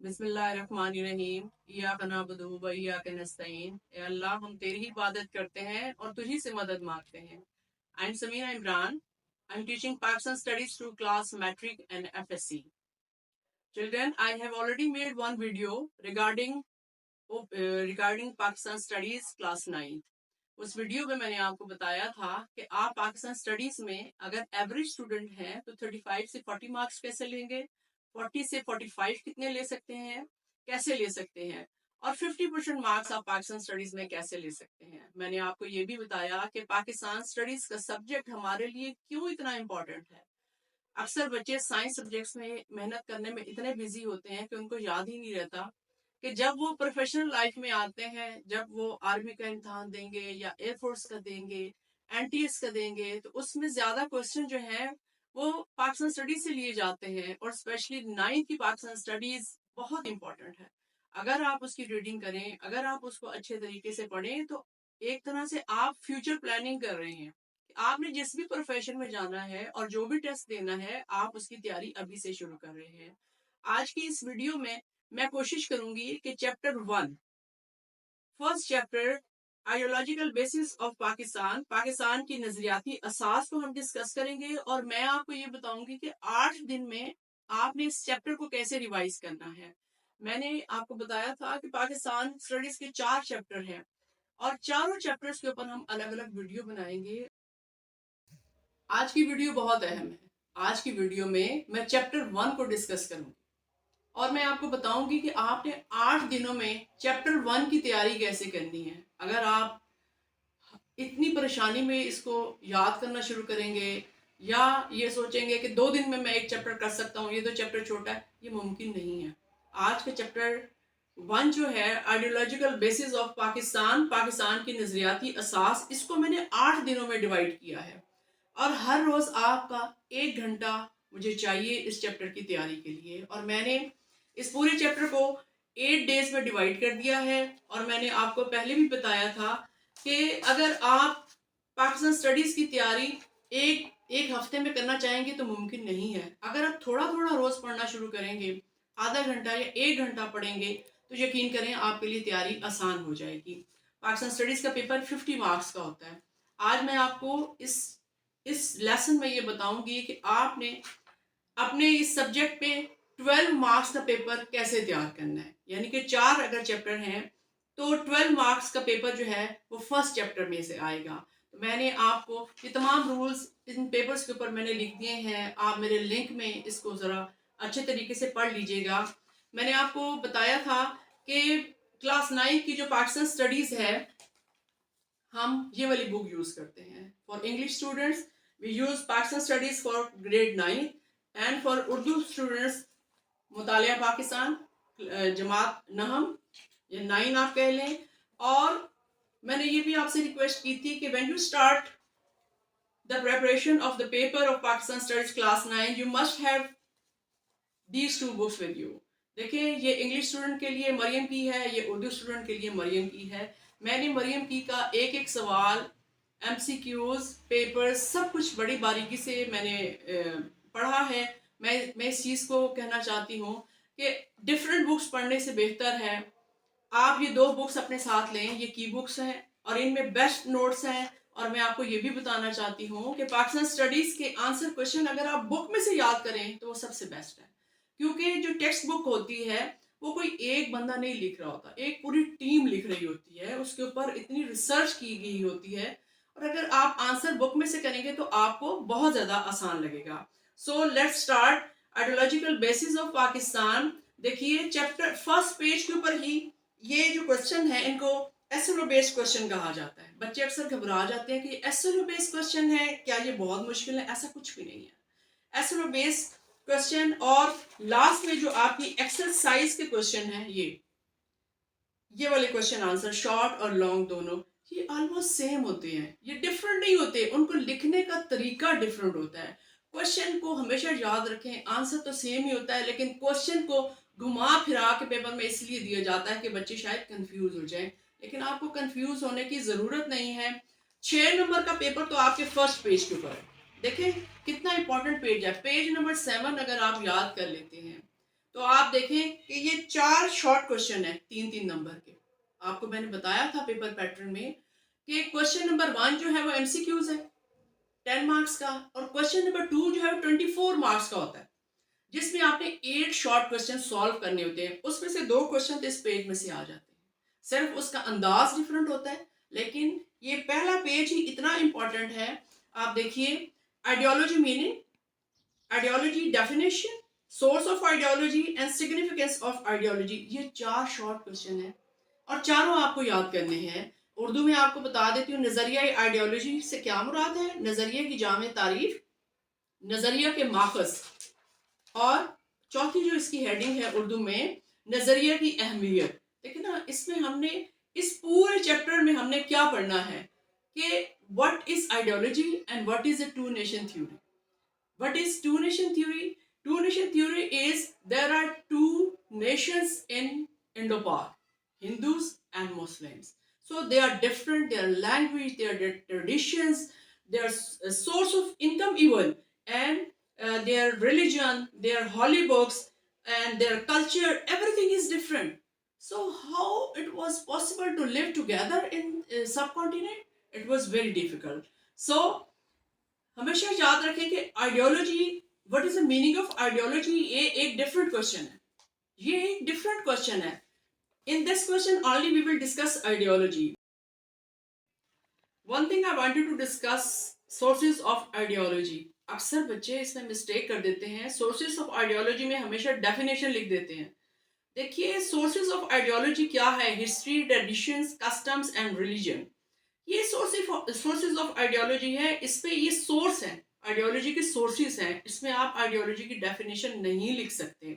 बिस्मिल्लाहिर्रहमानिर्रहीम। इय्याका नअबुदु व इय्याका नस्तईन। ए अल्लाह, हम तेरी ही इबादत करते हैं और तुझी से मदद मांगते हैं। I am Samina Imran. I am teaching Pakistan studies through class matric and FSC. Children, I have already made one video regarding Pakistan Studies Class 9. उस वीडियो में मैंने आपको बताया था कि आप पाकिस्तान स्टडीज में अगर एवरेज स्टूडेंट हैं तो 35 से 40 मार्क्स कैसे लेंगे, 40 से 45 कितने ले सकते हैं, कैसे ले सकते हैं, और 50% मार्क्स आप पाकिस्तान स्टडीज में कैसे ले सकते हैं। मैंने आपको ये भी बताया कि पाकिस्तान स्टडीज का सब्जेक्ट हमारे लिए क्यों इतना इम्पोर्टेंट है। अक्सर बच्चे साइंस सब्जेक्ट्स में मेहनत करने में इतने बिजी होते हैं कि उनको याद ही नहीं रहता कि जब वो प्रोफेशनल लाइफ में आते हैं, जब वो आर्मी का इम्तहान देंगे या एयरफोर्स का देंगे, NTS का देंगे, तो उसमें ज्यादा क्वेश्चन जो है वो पाकिस्तान स्टडीज से लिए जाते हैं और स्पेशली 9th की पाकिस्तान स्टडीज बहुत इंपॉर्टेंट है। अगर आप उसकी रीडिंग करें, अगर आप उसको अच्छे तरीके से पढ़ें, तो एक तरह से आप फ्यूचर प्लानिंग कर रहे हैं। आपने जिस भी प्रोफेशन में जाना है और जो भी टेस्ट देना है, आप उसकी तैयारी अभी से शुरू कर रहे हैं। आज की इस वीडियो में मैं कोशिश करूंगी कि chapter 1, first chapter, ideological basis of Pakistan, Pakistan की नजरियाती असास को हम डिस्कस करेंगे और मैं आपको ये बताऊंगी कि 8 दिन में आपने इस चैप्टर को कैसे रिवाइज करना है। मैंने आपको बताया था कि पाकिस्तान स्टडीज के 4 चैप्टर हैं और चारों चैप्टर्स के ऊपर हम अलग अलग वीडियो बनाएंगे। आज की वीडियो बहुत अहम है। आज की वीडियो में मैं चैप्टर 1 को डिस्कस करूंगी और मैं आपको बताऊंगी कि आपने 8 दिनों में चैप्टर 1 की तैयारी कैसे करनी है। अगर आप इतनी परेशानी में इसको याद करना शुरू करेंगे या ये सोचेंगे कि 2 दिन में मैं एक चैप्टर कर सकता हूँ, ये तो चैप्टर छोटा है, ये मुमकिन नहीं है। आज का चैप्टर 1 जो है, ideological basis of Pakistan, Pakistan की नजरियाती असास, इसको मैंने 8 दिनों में डिवाइड किया है और हर रोज आपका 1 घंटा मुझे चाहिए इस चैप्टर की तैयारी के लिए। और मैंने इस पूरे चैप्टर को 8 डेज में डिवाइड कर दिया है और मैंने आपको पहले भी बताया था कि अगर आप पाकिस्तान स्टडीज की तैयारी एक एक हफ्ते में करना चाहेंगे तो मुमकिन नहीं है। अगर आप थोड़ा थोड़ा रोज पढ़ना शुरू करेंगे, आधा घंटा या 1 घंटा पढ़ेंगे, तो यकीन करें आपके लिए तैयारी आसान हो जाएगी। पाकिस्तान स्टडीज का पेपर 50 मार्क्स का होता है। आज मैं आपको इस लेसन में ये बताऊंगी कि आपने अपने इस सब्जेक्ट पे 12 मार्क्स का पेपर कैसे तैयार करना है। यानी कि 4 अगर चैप्टर हैं तो 12 मार्क्स का पेपर जो है वो फर्स्ट चैप्टर में से आएगा। तो मैंने आपको ये तमाम रूल्स इन पेपर्स के ऊपर मैंने लिख दिए हैं। आप मेरे लिंक में इसको ज़रा अच्छे तरीके से पढ़ लीजिएगा। मैंने आपको बताया था कि क्लास 9 की जो पाकिस्तान स्टडीज़ है, हम ये वाली बुक यूज करते हैं। For English students we use Pakistan studies for grade 9 and for Urdu students मुतालिया पाकिस्तान जमात नहम, ये 9 आप कह लें। और मैंने ये भी आपसे रिक्वेस्ट की थी कि when you start the preparation of the paper of Pakistan studies class 9 you must have these 2 books with you. देखिए, ये इंग्लिश स्टूडेंट के लिए मरियम की है, ये उर्दू स्टूडेंट के लिए मरियम की है। मैंने मरियम की का एक एक सवाल, MCQs, पेपर्स, सब कुछ बड़ी बारीकी से मैंने पढ़ा है। मैं इस चीज़ को कहना चाहती हूँ कि डिफरेंट बुक्स पढ़ने से बेहतर है आप ये 2 बुक्स अपने साथ लें। ये की बुक्स हैं और इनमें बेस्ट नोट्स हैं। और मैं आपको ये भी बताना चाहती हूँ कि पाकिस्तान स्टडीज के आंसर क्वेश्चन अगर आप बुक में से याद करें तो वो सबसे बेस्ट है, क्योंकि जो टेक्स्ट बुक होती है वो कोई एक बंदा नहीं लिख रहा होता, एक पूरी टीम लिख रही होती है, उसके ऊपर इतनी रिसर्च की गई होती है। और अगर आप आंसर बुक में से करेंगे तो आपको बहुत ज्यादा आसान लगेगा। So let's start ideological basis of Pakistan. देखिए, चैप्टर फर्स्ट पेज के ऊपर ही ये जो क्वेश्चन है, इनको एसएलओ बेस्ड क्वेश्चन कहा जाता है। बच्चे अक्सर घबरा जाते हैं कि एसएलओ बेस्ड क्वेश्चन है, क्या ये बहुत मुश्किल है? ऐसा कुछ भी नहीं है। एसएलओ बेस्ड क्वेश्चन और लास्ट में जो आपकी एक्सरसाइज के क्वेश्चन है, ये वाले क्वेश्चन आंसर शॉर्ट और लॉन्ग दोनों, ये ऑलमोस्ट सेम होते हैं, ये डिफरेंट नहीं होते। उनको लिखने का तरीका डिफरेंट होता है। क्वेश्चन को हमेशा याद रखें, आंसर तो सेम ही होता है, लेकिन क्वेश्चन को घुमा फिरा के पेपर में इसलिए दिया जाता है कि बच्चे शायद कंफ्यूज हो जाएं, लेकिन आपको कंफ्यूज होने की जरूरत नहीं है। 6 नंबर का पेपर तो आपके फर्स्ट पेज के ऊपर है। देखें कितना इंपॉर्टेंट पेज है। पेज नंबर 7 अगर आप याद कर लेते हैं तो आप देखें कि ये 4 शॉर्ट क्वेश्चन है 3-3 नंबर के। आपको मैंने बताया था पेपर पैटर्न में कि क्वेश्चन नंबर 1 जो है वो एमसीक्यूज है 10 मार्क्स का, और क्वेश्चन नंबर 2 जो है वो 24 मार्क्स का होता है, जिसमें आपने 8 शॉर्ट क्वेश्चन सॉल्व करने होते हैं। उसमें से 2 क्वेश्चन तो इस पेज में से आ जाते हैं, सिर्फ उसका अंदाज डिफरेंट होता है, लेकिन ये पहला पेज ही इतना इंपॉर्टेंट है। आप देखिए, ideology meaning, ideology definition, source of ideology and significance of ideology, ये 4 शॉर्ट क्वेश्चन है और चारों आपको याद करने हैं। उर्दू में आपको बता देती हूँ, नजरिया आइडियोलॉजी से क्या मुराद है, नजरिए की जामे तारीफ, नजरिया के माखज, और चौथी जो इसकी हेडिंग है उर्दू में, नजरिया की अहमियत। देखिए ना, इसमें हमने इस पूरे चैप्टर में हमने क्या पढ़ना है कि what is ideology and what is a two nation theory. What is two nation theory? Two nation theory is there are two nations in Indo-Pak, Hindus and Muslims. So they are different, their language, their traditions, their source of income even, and their religion, their holy books, and their culture, everything is different. So how it was possible to live together in subcontinent? It was very difficult. So हमेशा याद रखें कि ideology, what is the meaning of ideology, ये एक different question है, ये एक different question है। In this question only we will discuss ideology. One thing I wanted to discuss, sources of ideology. अक्सर बच्चे इसमें मिस्टेक कर देते हैं, सोर्सेज ऑफ आइडियोलॉजी में हमेशा डेफिनेशन लिख देते हैं। देखिए, सोर्सेज ऑफ आइडियोलॉजी क्या है, history, traditions, customs and religion, ये सोर्सेज ऑफ आइडियोलॉजी है। इस पे ये सोर्स है, आइडियोलॉजी के सोर्सेज हैं, इसमें आप आइडियोलॉजी की डेफिनेशन नहीं लिख सकते।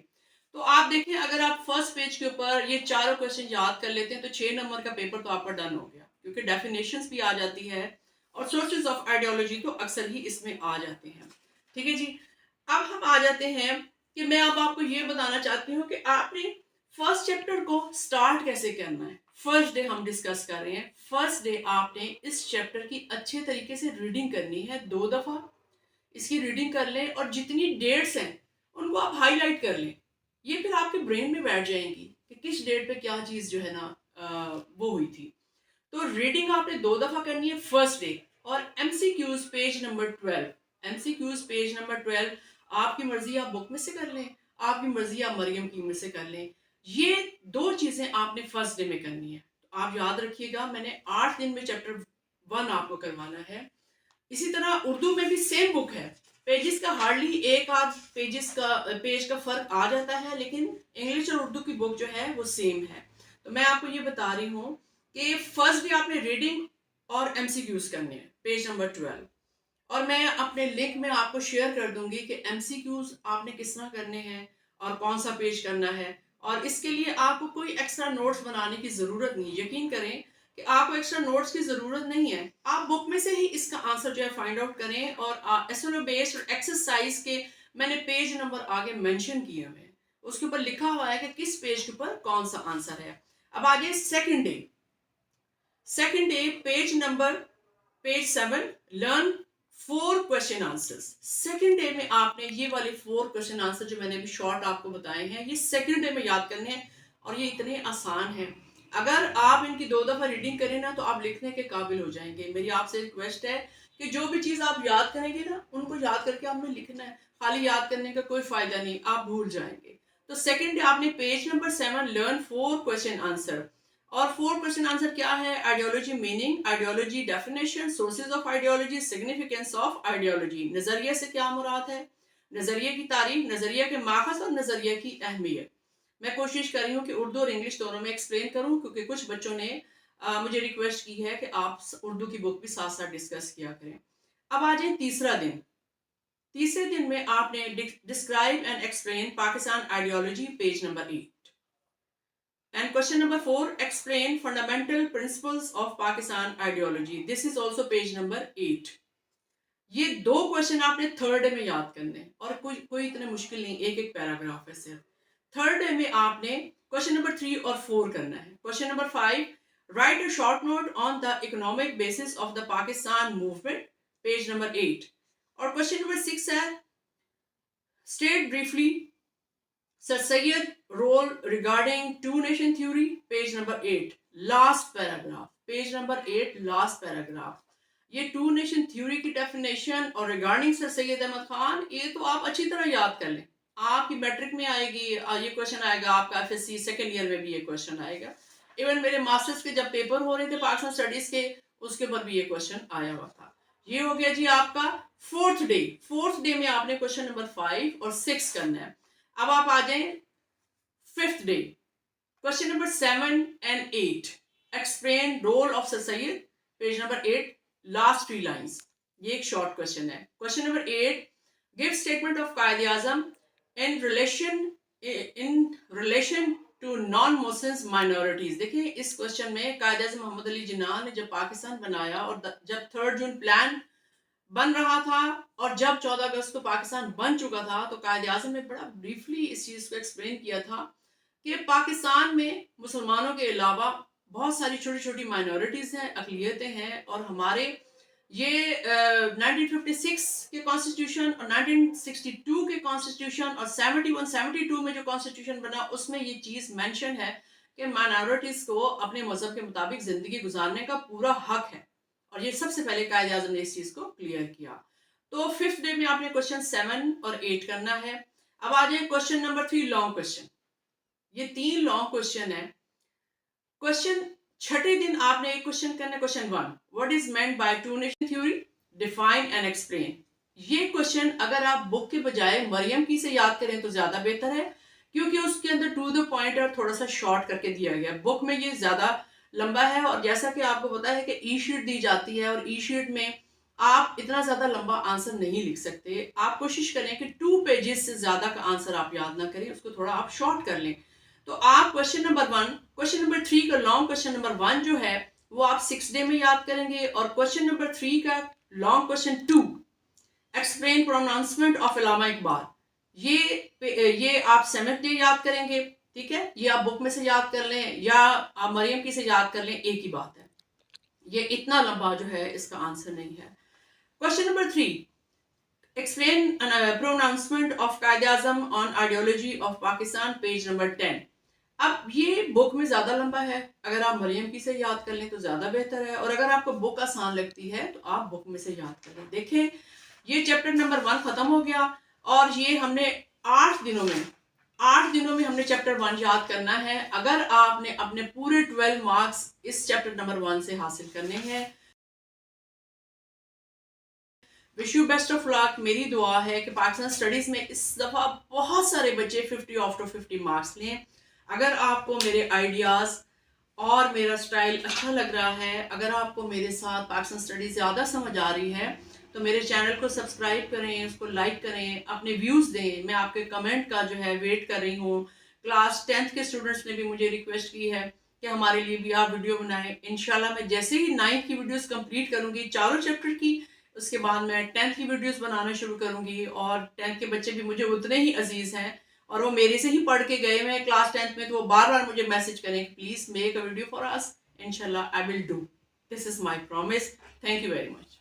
तो आप देखें, अगर आप फर्स्ट पेज के ऊपर ये चारों क्वेश्चन याद कर लेते हैं तो 6 नंबर का पेपर तो आपका डन हो गया, क्योंकि डेफिनेशंस भी आ जाती है और सोर्सेज ऑफ आइडियोलॉजी तो अक्सर ही इसमें आ जाते हैं। ठीक है जी, अब हम आ जाते हैं कि मैं अब आपको ये बताना चाहती हूँ कि आपने फर्स्ट चैप्टर को स्टार्ट कैसे करना है। फर्स्ट डे हम डिस्कस कर रहे हैं। फर्स्ट डे आपने इस चैप्टर की अच्छे तरीके से रीडिंग करनी है, 2 दफा इसकी रीडिंग कर लें, और जितनी डेट्स हैं उनको आप हाईलाइट कर लें। ये फिर आपके ब्रेन में बैठ जाएंगी कि किस डेट पे क्या चीज़ जो है ना वो हुई थी। तो रीडिंग आपने 2 दफा करनी है फर्स्ट डे। और MCQs page number 12, MCQs page number 12, आपकी मर्जी आप बुक में से कर लें, आपकी मर्जी आप मरियम की में से कर लें। ये 2 चीजें आपने फर्स्ट डे में करनी है। तो आप याद रखिएगा, मैंने 8 दिन में चैप्टर 1 आपको करवाना है। इसी तरह उर्दू में भी सेम बुक है, पेजेस का हार्डली एक आध पेज का फर्क आ जाता है, लेकिन इंग्लिश और उर्दू की बुक जो है वो सेम है। तो मैं आपको ये बता रही हूँ कि फर्स्ट डे आपने रीडिंग और एमसीक्यूज करने हैं, पेज नंबर 12। और मैं अपने लिंक में आपको शेयर कर दूंगी कि एमसीक्यूज आपने किस तरह करने हैं और कौन सा पेज करना है। और इसके लिए आपको कोई एक्स्ट्रा नोट्स बनाने की ज़रूरत नहीं। यकीन करें कि आपको एक्स्ट्रा नोट्स की ज़रूरत नहीं है, आप बुक में से ही इसका आंसर जो है फाइंड आउट करें। और एसएनओ बेस्ड एक्सरसाइज के मैंने पेज नंबर आगे मेंशन किए हुए हैं, उसके ऊपर लिखा हुआ है कि किस पेज के ऊपर कौन सा आंसर है। अब आगे second day, second day page 7, learn 4 question answers. Second day में आपने ये वाले 4 क्वेश्चन आंसर जो मैंने अभी शॉर्ट आपको बताए हैं, ये सेकंड डे में याद करने हैं, और ये इतने आसान हैं। अगर आप इनकी 2 दफा रीडिंग करें ना तो आप लिखने के काबिल हो जाएंगे। मेरी आपसे रिक्वेस्ट है कि जो भी चीज़ आप याद करेंगे ना, उनको याद करके आपने लिखना है। खाली याद करने का कोई फायदा नहीं, आप भूल जाएंगे। तो सेकंड डे आपने page number 7 learn 4 question answer. और 4 क्वेश्चन आंसर क्या है, ideology meaning, ideology definition, sources of ideology, significance of ideology, नजरिए से क्या मुराद है, नजरिए की तारीफ, नजरिया के माखज और नजरिया की अहमियत। मैं कोशिश कर रही हूँ कि उर्दू और इंग्लिश दोनों में एक्सप्लेन करूँ, क्योंकि कुछ बच्चों ने मुझे रिक्वेस्ट की है कि आप उर्दू की बुक भी साथ साथ डिस्कस किया करें। अब आ जाए तीसरा दिन। तीसरे दिन में आपने describe and explain Pakistan ideology, page number 8। And question number 4, explain fundamental principles of Pakistan ideology. This is also page number 8. ये 2 क्वेश्चन आपने थर्ड डे में याद करने हैं, और कोई इतने मुश्किल नहीं, एक एक पैराग्राफ है सिर्फ। थर्ड डे में आपने क्वेश्चन नंबर 3 और 4 करना है। Question number 5, right a short note on the economic basis of the Pakistan movement, page number 8। और क्वेश्चन नंबर 6 है, state briefly Sir Syed role regarding two nation theory, page number 8, last paragraph, page number 8, last paragraph. ये to nation theory की definition और regarding sir Syed Ahmad Khan, ये तो आप अच्छी तरह याद कर लें, आपकी मैट्रिक में आएगी, ये क्वेश्चन आएगा, आपका एफएससी सेकंड ईयर में भी ये क्वेश्चन आएगा, इवन मेरे मास्टर्स के जब पेपर हो रहे थे पाकिस्तान स्टडीज के, उसके ऊपर भी ये क्वेश्चन आया हुआ था। ये हो गया जी आपका फोर्थ डे में आपने क्वेश्चन नंबर 5 और 6 करना है। अब आप आ जाए fifth day, question number 7 and 8, explain role of sir Syed, page number 8, last 3 lines. ये एक शॉर्ट क्वेश्चन है। Question number 8, give statement of Quaid-e-Azam in relation to non Muslims minorities. देखिए इस क्वेश्चन में कायदे आजम मोहम्मद अली जिन्ना ने जब पाकिस्तान बनाया और जब 3 जून प्लान बन रहा था और जब 14 अगस्त को पाकिस्तान बन चुका था, तो कायदे आजम ने बड़ा ब्रीफली इस चीज को एक्सप्लेन किया था कि पाकिस्तान में मुसलमानों के अलावा बहुत सारी छोटी छोटी माइनॉरिटीज हैं, अकलियतें हैं, और हमारे ये 1956 के कॉन्स्टिट्यूशन और 1962 के कॉन्स्टिट्यूशन और 71-72 में जो कॉन्स्टिट्यूशन बना, उसमें ये चीज मेंशन है कि माइनॉरिटीज को अपने मजहब के मुताबिक जिंदगी गुजारने का पूरा हक है, और ये सबसे पहले कायदे आजम ने इस चीज को क्लियर किया। तो फिफ्थ डे में आपने क्वेश्चन 7 और 8 करना है। अब आ जाए क्वेश्चन नंबर 3, लॉन्ग क्वेश्चन। ये 3 लॉन्ग क्वेश्चन है। क्वेश्चन छठे दिन आपने एक क्वेश्चन करना, question 1, what is meant by two nation theory, define and explain. ये क्वेश्चन अगर आप बुक के बजाय मरियम की से याद करें तो ज्यादा बेहतर है, क्योंकि उसके अंदर टू द पॉइंट और थोड़ा सा शॉर्ट करके दिया गया। बुक में ये ज्यादा लंबा है, और जैसा कि आपको पता है कि ई शीट दी जाती है, और ई शीट में आप इतना ज्यादा लंबा आंसर नहीं लिख सकते। आप कोशिश करें कि 2 पेजेस से ज्यादा का आंसर आप याद ना करें, उसको थोड़ा आप शॉर्ट कर लें। तो आप क्वेश्चन नंबर 1, क्वेश्चन नंबर 3 का लॉन्ग क्वेश्चन नंबर 1 जो है वो आप 6 डे में याद करेंगे, और क्वेश्चन नंबर 3 का long question 2, explain pronouncement of Allama Iqbal, ये आप 7th डे याद करेंगे। ठीक है, ये आप बुक में से याद कर लें या आप मरियम की से याद कर लें, एक ही बात है। ये इतना लंबा जो है इसका आंसर नहीं है। Question number 3, explain pronouncement of Quaid-e-Azam on ideology of Pakistan, page number 10। अब ये बुक में ज्यादा लंबा है, अगर आप मरियम की से याद कर लें तो ज्यादा बेहतर है, और अगर आपको बुक आसान लगती है तो आप बुक में से याद कर लें। देखें ये चैप्टर नंबर 1 खत्म हो गया, और ये हमने 8 दिनों में हमने चैप्टर 1 याद करना है, अगर आपने अपने पूरे 12 मार्क्स इस चैप्टर नंबर 1 से हासिल करने हैं। Wish you best of luck. मेरी दुआ है कि पाकिस्तान स्टडीज में इस दफा बहुत सारे बच्चे 50 आउट ऑफ 50 मार्क्स लें। अगर आपको मेरे आइडियाज और मेरा स्टाइल अच्छा लग रहा है, अगर आपको मेरे साथ पाकिस्तान स्टडीज ज़्यादा समझ आ रही है, तो मेरे चैनल को सब्सक्राइब करें, उसको लाइक करें, अपने व्यूज़ दें। मैं आपके कमेंट का जो है वेट कर रही हूँ। क्लास 10th के स्टूडेंट्स ने भी मुझे रिक्वेस्ट की है कि हमारे लिए भी आप वीडियो बनाएं। इंशाल्लाह मैं जैसे ही 9th की वीडियोस कंप्लीट करूँगी, चारों चैप्टर की, उसके बाद मैं 10th की वीडियोस बनाना शुरू करूँगी, और 10th के बच्चे भी मुझे उतने ही अजीज़ हैं, और वो मेरे से ही पढ़ के गए हैं क्लास 10th में, तो वो बार बार मुझे मैसेज करें please make a video for us. इंशाल्लाह I will do, this is my promise. Thank you very much.